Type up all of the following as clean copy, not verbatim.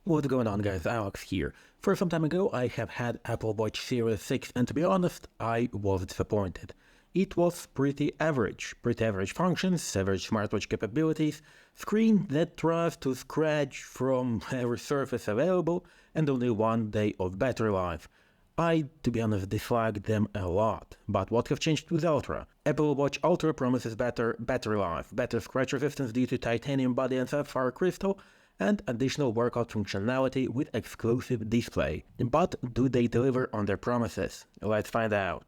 What's going on, guys? Alex here. For some time ago, I have had Apple Watch Series 6, and to be honest, I was disappointed. It was pretty average functions, average smartwatch capabilities, screen that tries to scratch from every surface available, and only 1 day of battery life. I, to be honest, disliked them a lot. But what have changed with Ultra? Apple Watch Ultra promises better battery life, better scratch resistance due to titanium body and sapphire crystal, and additional workout functionality with exclusive display. But do they deliver on their promises? Let's find out.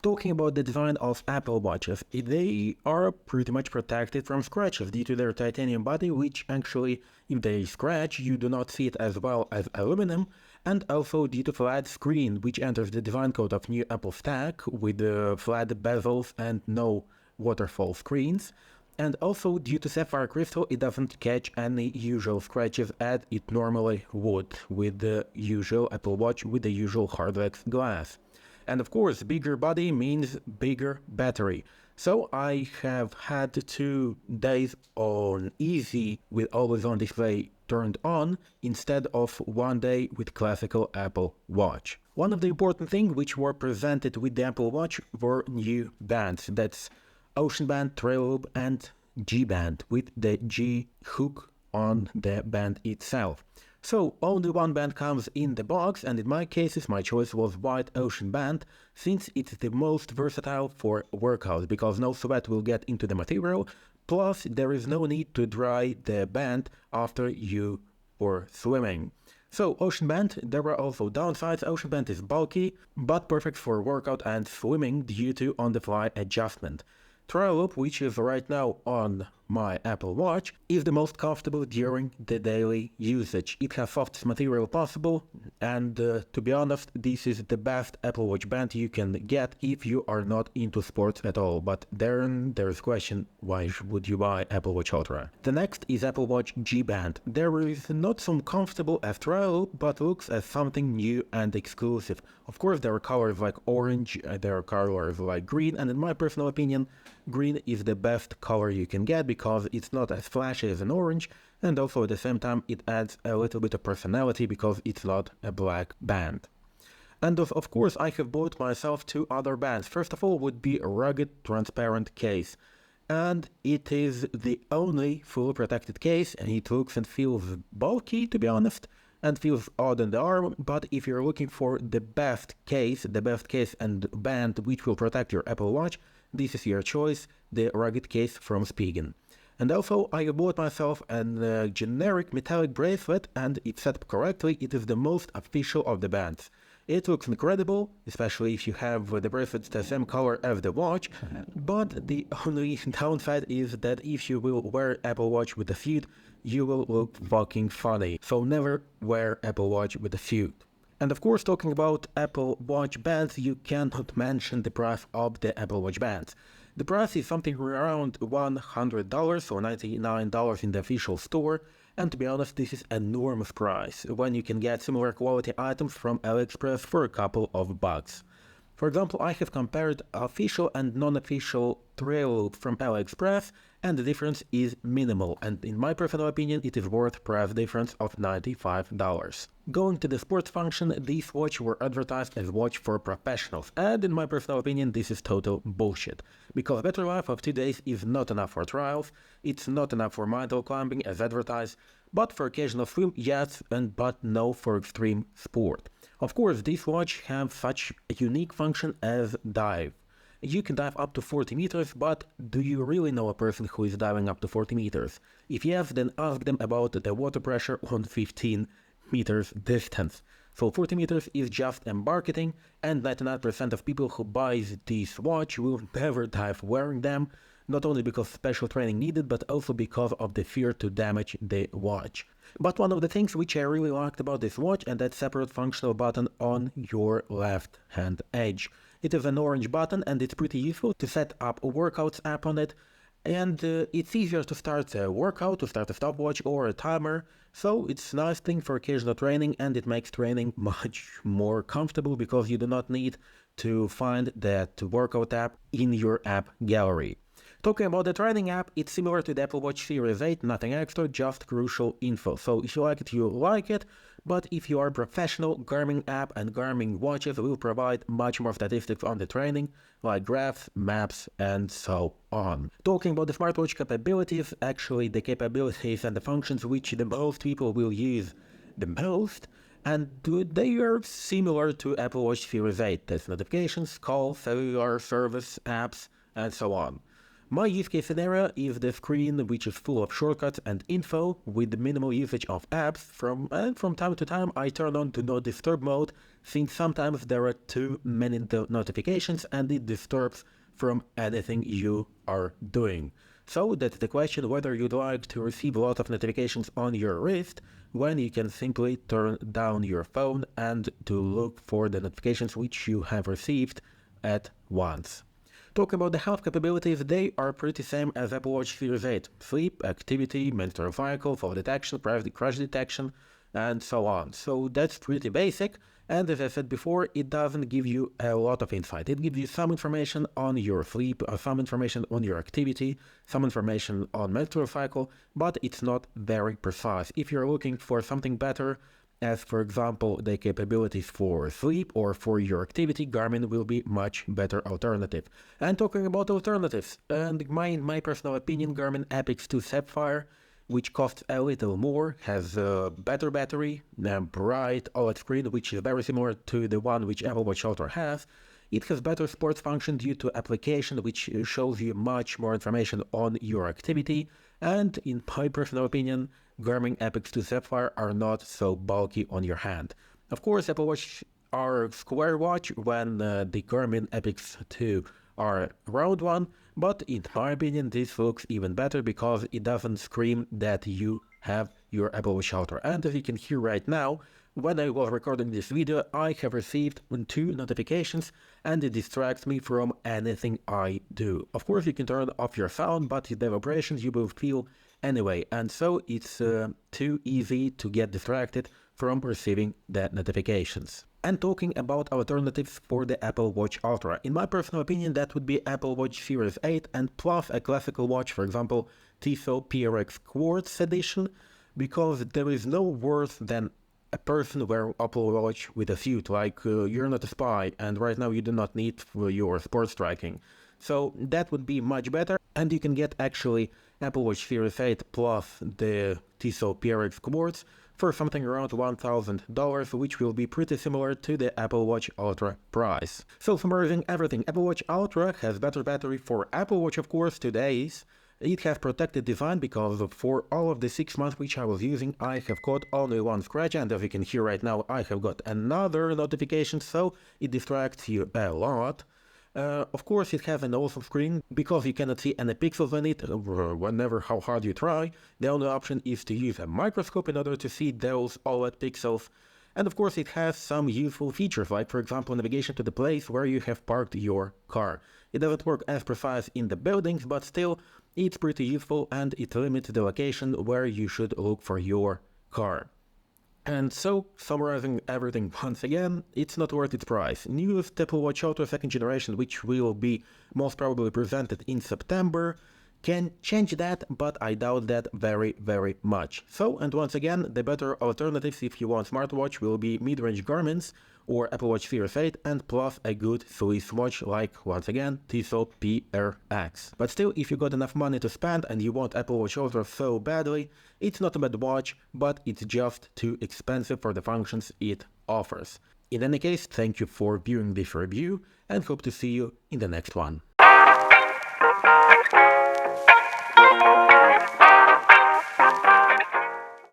Talking about the design of Apple Watches, they are pretty much protected from scratches due to their titanium body, which actually, if they scratch, you do not see it as well as aluminum, and also due to flat screen, which enters the design code of new Apple stack with flat bezels and no waterfall screens. And also, due to sapphire crystal, it doesn't catch any usual scratches as it normally would with the usual Apple Watch with the usual hardlex glass. And of course, bigger body means bigger battery. So I have had 2 days on easy with always on display turned on instead of 1 day with classical Apple Watch. One of the important things which were presented with the Apple Watch were new bands. That's Ocean Band, Trail Loop and G Band with the G hook on the band itself. So only one band comes in the box, and in my cases my choice was White Ocean Band, since it's the most versatile for workouts, because no sweat will get into the material, plus there is no need to dry the band after you were swimming. So Ocean Band, there were also downsides. Ocean Band is bulky, but perfect for workout and swimming due to on-the-fly adjustment. Trail Loop, which is right now on my Apple Watch, is the most comfortable during the daily usage. It has softest material possible, and to be honest, this is the best Apple Watch band you can get if you are not into sports at all. But then there's question, why would you buy Apple Watch Ultra? The next is Apple Watch G Band. There is not so comfortable as Trail Loop, but looks as something new and exclusive. Of course, there are colors like orange, there are colors like green, and in my personal opinion, green is the best color you can get because it's not as flashy as an orange, and also at the same time it adds a little bit of personality because it's not a black band. And of course I have bought myself 2 other bands. First of all would be a rugged transparent case, and it is the only fully protected case, and it looks and feels bulky, to be honest, and feels odd on the arm. But if you're looking for the best case and band which will protect your Apple Watch, this is your choice, the rugged case from Spigen. And also, I bought myself a generic metallic bracelet, and if set up correctly, it is the most official of the bands. It looks incredible, especially if you have the bracelet the same color as the watch, but the only downside is that if you will wear Apple Watch with a suit, you will look fucking funny. So never wear Apple Watch with a suit. And of course, talking about Apple Watch bands, you cannot mention the price of the Apple Watch bands. The price is something around $100 or $99 in the official store, and to be honest, this is an enormous price when you can get similar quality items from AliExpress for a couple of bucks. For example, I have compared official and non-official Trail Loop from AliExpress, and the difference is minimal, and in my personal opinion it is worth price difference of $95. Going to the sports function, these watches were advertised as watch for professionals, and in my personal opinion this is total bullshit, because battery life of 2 days is not enough for trials, it's not enough for mountain climbing as advertised, but for occasional swim, yes, but no for extreme sport. Of course, this watch has such a unique function as dive. you can dive up to 40 meters, but do you really know a person who is diving up to 40 meters? If yes, then ask them about the water pressure on 15 meters distance. So 40 meters is just a marketing, and 99% of people who buys this watch will never dive wearing them, not only because special training needed, but also because of the fear to damage the watch. But one of the things which I really liked about this watch, and that separate functional button on your left hand edge. It is an orange button and it's pretty useful to set up a workouts app on it, and it's easier to start a workout, to start a stopwatch or a timer, so it's a nice thing for occasional training, and it makes training much more comfortable because you do not need to find that workout app in your app gallery. Talking about the training app, it's similar to the Apple Watch Series 8, nothing extra, just crucial info. So if you like it, you like it, but if you are a professional, Garmin app and Garmin watches will provide much more statistics on the training, like graphs, maps, and so on. Talking about the smartwatch capabilities, actually the capabilities and the functions which the most people will use the most, and they are similar to Apple Watch Series 8. There's notifications, calls, cellular service, apps, and so on. My use case scenario is the screen which is full of shortcuts and info with minimal usage of apps. From time to time I turn on do not disturb mode, since sometimes there are too many notifications and it disturbs from anything you are doing. So that's the question, whether you'd like to receive a lot of notifications on your wrist when you can simply turn down your phone and to look for the notifications which you have received at once. Talking about the health capabilities, they are pretty same as Apple Watch Series 8. Sleep, activity, menstrual cycle, fall detection, private crash detection, and so on. So that's pretty basic, and as I said before, it doesn't give you a lot of insight. It gives you some information on your sleep, some information on your activity, some information on menstrual cycle, but it's not very precise. If you're looking for something better, as for example the capabilities for sleep or for your activity, Garmin will be much better alternative. And talking about alternatives, and my personal opinion, Garmin Epix 2 Sapphire, which costs a little more, has a better battery, a bright OLED screen which is very similar to the one which Apple Watch Ultra has. It has better sports function due to application which shows you much more information on your activity, and in my personal opinion, Garmin Epix 2 Sapphire are not so bulky on your hand. Of course, Apple Watch are square watch when the Garmin Epix 2 are round one, but in my opinion this looks even better because it doesn't scream that you have your Apple Watch Ultra. And as you can hear right now, when I was recording this video, I have received 2 notifications and it distracts me from anything I do. Of course you can turn off your sound, but the vibrations you will feel anyway, and so it's too easy to get distracted from receiving the notifications. And talking about alternatives for the Apple Watch Ultra, in my personal opinion that would be Apple Watch Series 8 and plus a classical watch, for example Tissot PRX Quartz edition, because there is no worse than a person wearing Apple Watch with a suit, like you're not a spy and right now you do not need for your sports tracking. So that would be much better, and you can get actually Apple Watch Series 8 plus the Tissot PRX Quartz for something around $1,000, which will be pretty similar to the Apple Watch Ultra price. So summarizing everything, Apple Watch Ultra has better battery for Apple Watch, of course, 2 days. It has protected design because for all of the 6 months which I was using, I have caught only one scratch, and as you can hear right now, I have got another notification, so it distracts you a lot. Of course it has an awesome screen, because you cannot see any pixels on it, whenever how hard you try. The only option is to use a microscope in order to see those OLED pixels. And of course it has some useful features, like for example navigation to the place where you have parked your car. It doesn't work as precise in the buildings, but still it's pretty useful, and it limits the location where you should look for your car. And so, summarizing everything once again, it's not worth its price. Newest Apple Watch Ultra 2nd generation, which will be most probably presented in September, can change that, but I doubt that very, very much. So, and once again, the better alternatives if you want smartwatch will be mid-range Garmin's or Apple Watch Series 8 and plus a good Swiss watch like, once again, Tissot PRX. But still, if you got enough money to spend and you want Apple Watch Ultra so badly, it's not a bad watch, but it's just too expensive for the functions it offers. In any case, thank you for viewing this review and hope to see you in the next one.